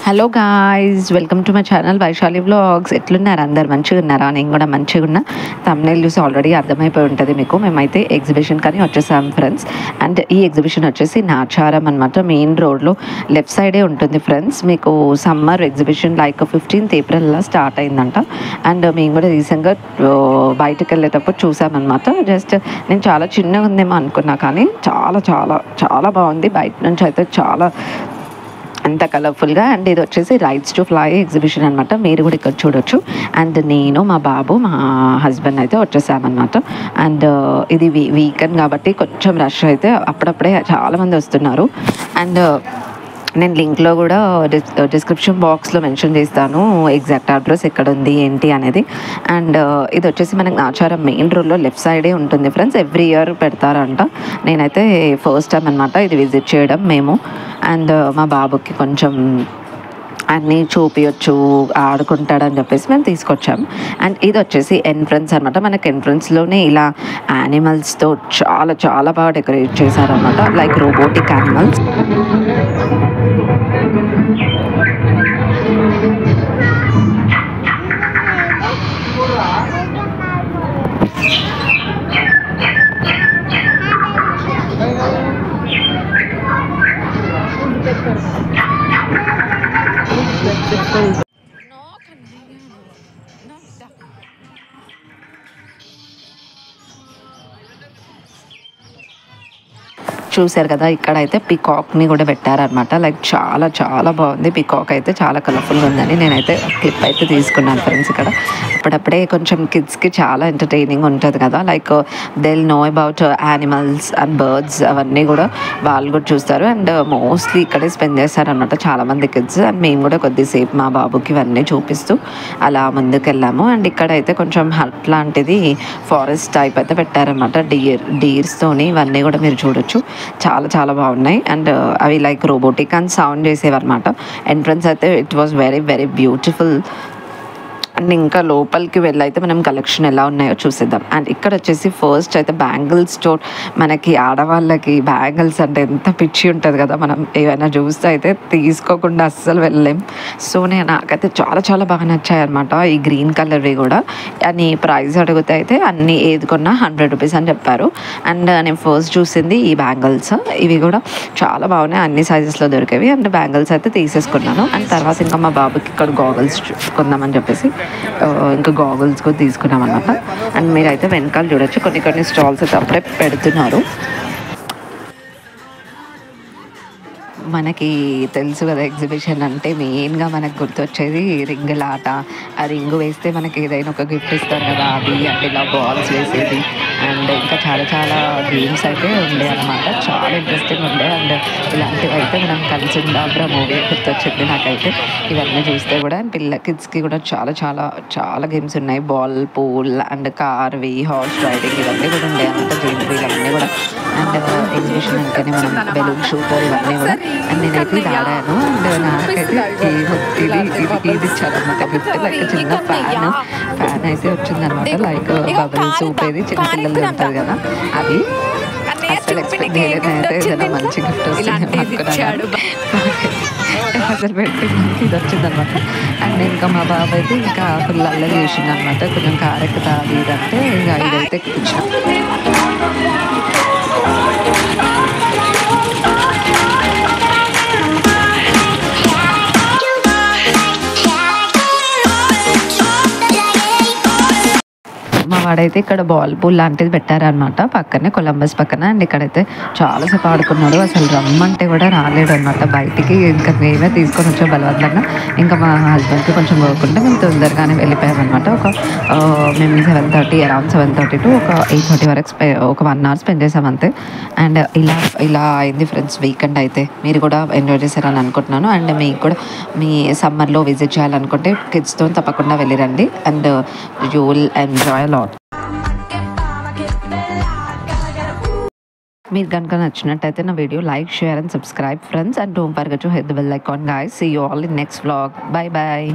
Hello guys, welcome to my channel Vaishali vlogs. ఎట్లున్నారు అందరు? మంచిగా ఉన్నారా? నేను కూడా మంచిగా ఉన్నా. థంబ్నెయిల్ చూసి ఆల్రెడీ అర్థమైపోయి ఉంటుంది మీకు. మేమైతే ఎగ్జిబిషన్ కానీ వచ్చేసాం ఫ్రెండ్స్. అండ్ ఈ ఎగ్జిబిషన్ వచ్చేసి నాచారం అనమాట. మెయిన్ రోడ్లో లెఫ్ట్ సైడే ఉంటుంది ఫ్రెండ్స్. మీకు సమ్మర్ ఎగ్జిబిషన్ లైక్ 15th ఏప్రిల్లో స్టార్ట్ అయిందంట. అండ్ మేము కూడా రీసెంట్గా బయటకు వెళ్ళేటప్పుడు చూసామన్నమాట. జస్ట్ నేను చాలా చిన్నగా ఉందేమో అనుకున్నా, కానీ చాలా చాలా చాలా బాగుంది. బయట నుంచి అయితే చాలా అంత కలర్ఫుల్గా. అండ్ ఇది వచ్చేసి రైట్స్ టు ఫ్లై ఎగ్జిబిషన్ అనమాట. మీరు కూడా ఇక్కడ చూడొచ్చు. అండ్ నేను, మా బాబు, మా హస్బెండ్ అయితే వచ్చేసామన్నమాట. అండ్ ఇది వీకెండ్ కాబట్టి కొంచెం రష్ అయితే అప్పుడప్పుడే చాలామంది వస్తున్నారు. అండ్ నేను లింక్లో కూడా డిస్క్రిప్షన్ బాక్స్లో మెన్షన్ చేస్తాను ఎగ్జాక్ట్ అడ్రస్ ఎక్కడ ఉంది ఏంటి అనేది. అండ్ ఇది వచ్చేసి మనకి నాచారం మెయిన్ రోడ్లో లెఫ్ట్ సైడే ఉంటుంది ఫ్రెండ్స్. ఎవ్రీ ఇయర్ పెడతారంట. నేనైతే ఫస్ట్ టైం అనమాట ఇది విజిట్ చేయడం మేము. అండ్ మా బాబుకి కొంచెం అన్నీ చూపించచ్చు, ఆడుకుంటాడని చెప్పేసి మేము తీసుకొచ్చాం. అండ్ ఇది వచ్చేసి ఎంట్రన్స్ అనమాట. మనకి ఎంట్రన్స్లోనే ఇలా యానిమల్స్తో చాలా చాలా బాగా డెకరేట్ చేశారనమాట, లైక్ రోబోటిక్ యానిమల్స్. చూశారు కదా, ఇక్కడైతే పికాక్ని కూడా పెట్టారనమాట. లైక్ చాలా చాలా బాగుంది. పికాక్ అయితే చాలా కలర్ఫుల్గా ఉందని నేనైతే క్లిప్ అయితే తీసుకున్నాను ఫ్రెండ్స్. ఇక్కడ అప్పుడప్పుడే కొంచెం కిడ్స్కి చాలా ఎంటర్టైనింగ్ ఉంటుంది కదా, like they will know about animals and birds, అవన్నీ కూడా వాళ్ళు కూడా చూస్తారు. అండ్ మోస్ట్లీ ఇక్కడే స్పెండ్ చేస్తారనమాట చాలామంది కిడ్స్. అండ్ మేము కూడా కొద్దిసేపు మా బాబుకి ఇవన్నీ చూపిస్తూ అలా ముందుకు వెళ్ళాము. అండ్ ఇక్కడైతే కొంచెం హట్ లాంటిది ఫారెస్ట్ టైప్ అయితే పెట్టారనమాట. డీర్స్తోని ఇవన్నీ కూడా మీరు చూడొచ్చు. చాలా చాలా బాగున్నాయి. అండ్ అవి లైక్ రోబోటిక్ అని సౌండ్ చేసేవన్నమాట. ఎంట్రన్స్ అయితే it was very very beautiful. And ఇంకా లోపలికి వెళ్ళైతే మనం కలెక్షన్ ఎలా ఉన్నాయో చూసేద్దాం. అండ్ ఇక్కడ వచ్చేసి ఫస్ట్ అయితే బ్యాంగిల్ స్టోర్. మనకి ఆడవాళ్ళకి బ్యాంగిల్స్ అంటే ఎంత పిచ్చి ఉంటుంది కదా, మనం ఏమైనా చూస్తే అయితే తీసుకోకుండా అస్సలు వెళ్ళలేం. సో నాకైతే చాలా చాలా బాగా నచ్చాయి అనమాట ఈ గ్రీన్ కలర్వి కూడా. అని ప్రైస్ అడిగితే అయితే అన్నీ ఏది కొన్నా 100 రూపీస్ అని చెప్పారు. అండ్ నేను ఫస్ట్ చూసింది ఈ బ్యాంగిల్స్. ఇవి కూడా చాలా బాగున్నాయి, అన్ని సైజెస్లో దొరికేవి. అండ్ బ్యాంగిల్స్ అయితే తీసేసుకున్నాను. అండ్ తర్వాత ఇంకా మా బాబుకి ఇక్కడ గాగుల్స్ కొందామని చెప్పేసి ఇంకా గాగుల్స్ కూడా తీసుకున్నాం అనమాట. అండ్ మీరైతే వెనకాల చూడొచ్చు, కొన్ని కొన్ని స్టాల్స్ అయితే అప్పుడే పెడుతున్నారు. మనకి తెలుసు కదా, ఎగ్జిబిషన్ అంటే మెయిన్గా మనకు గుర్తొచ్చేది రింగులాట. ఆ రింగు వేస్తే మనకి ఏదైనా ఒక గిఫ్ట్ ఇస్తారు కదా, అది అంటే ఇలా బాల్స్ వేసేది. అండ్ ఇంకా చాలా చాలా గేమ్స్ అయితే ఉండే అనమాట. చాలా ఇంట్రెస్టింగ్ ఉండే. అండ్ ఇలాంటివి అయితే మనం కలిసి ఉండాబ్రా మూవీ గుర్తొచ్చింది నాకైతే ఇవన్నీ చూస్తే కూడా. అండ్ కిడ్స్కి కూడా చాలా చాలా చాలా గేమ్స్ ఉన్నాయి. Ball, pool and Karvy, horse riding ఇవన్నీ కూడా ఉండే అనమాట. జైంట్రీ ఇవన్నీ కూడా. అండ్ ఎగ్జిబిషన్ అంటేనే మనం బెలూన్ షూటర్ ఇవన్నీ కూడా. అండ్ నేనైతే ఇది ఆడాను. అండ్ నాకైతే ఇది ఇచ్చారనమాట గిఫ్ట్. లైక్ చిన్న ఫ్యాన్ అయితే వచ్చిందనమాట. లైక్ బబుల్స్ ఊపేది చిన్న పిల్లలు ఉంటుంది కదా, అది అసలు ఎక్స్పెక్ట్ చేయలేదు. అయితే ఏదైనా మంచి గిఫ్ట్ వస్తుంది అనుకున్నాను. అసలు పెట్టి ఇది వచ్చిందనమాట. అండ్ ఇంకా మా బాబు అయితే ఇంకా ఫుల్ అల్లరి చేసింది అనమాట. కొంచెం కారెక్కుతా అది ఇదంటే ఇంకా ఇదైతే ఇచ్చాను. మా వాడైతే ఇక్కడ బాల్ పూల్ లాంటిది పెట్టారనమాట పక్కనే, కొలంబస్ పక్కన. అండ్ ఇక్కడైతే చాలాసేపు ఆడుకున్నాడు. అసలు రమ్మంటే కూడా రాలేడు అనమాట బయటికి. ఇంకా మేమే తీసుకొని వచ్చాం బలవంతంగా. ఇంకా మా హస్బెండ్కి కొంచెం వర్క్ ఉంటే మేము తొందరగానే వెళ్ళిపోయామన్నమాట. మేము 7:30 అరౌండ్ 7:30 to ఒక 8:30 వరకు ఒక 1 hour స్పెండ్ చేసాం అంతే. అండ్ ఇలా అయింది ఫ్రెండ్స్ వీకెండ్ అయితే. మీరు కూడా ఎంజాయ్ చేశారని అనుకుంటున్నాను. అండ్ మీకు కూడా మీ సమ్మర్లో విజిట్ చేయాలనుకుంటే కిడ్స్తో తప్పకుండా వెళ్ళిరండి. And you will enjoy lot. మీరు కనుక నచ్చినట్టయితే నా video like, share and subscribe friends. And don't forget to hit the bell icon guys. See you all in next vlog. Bye bye.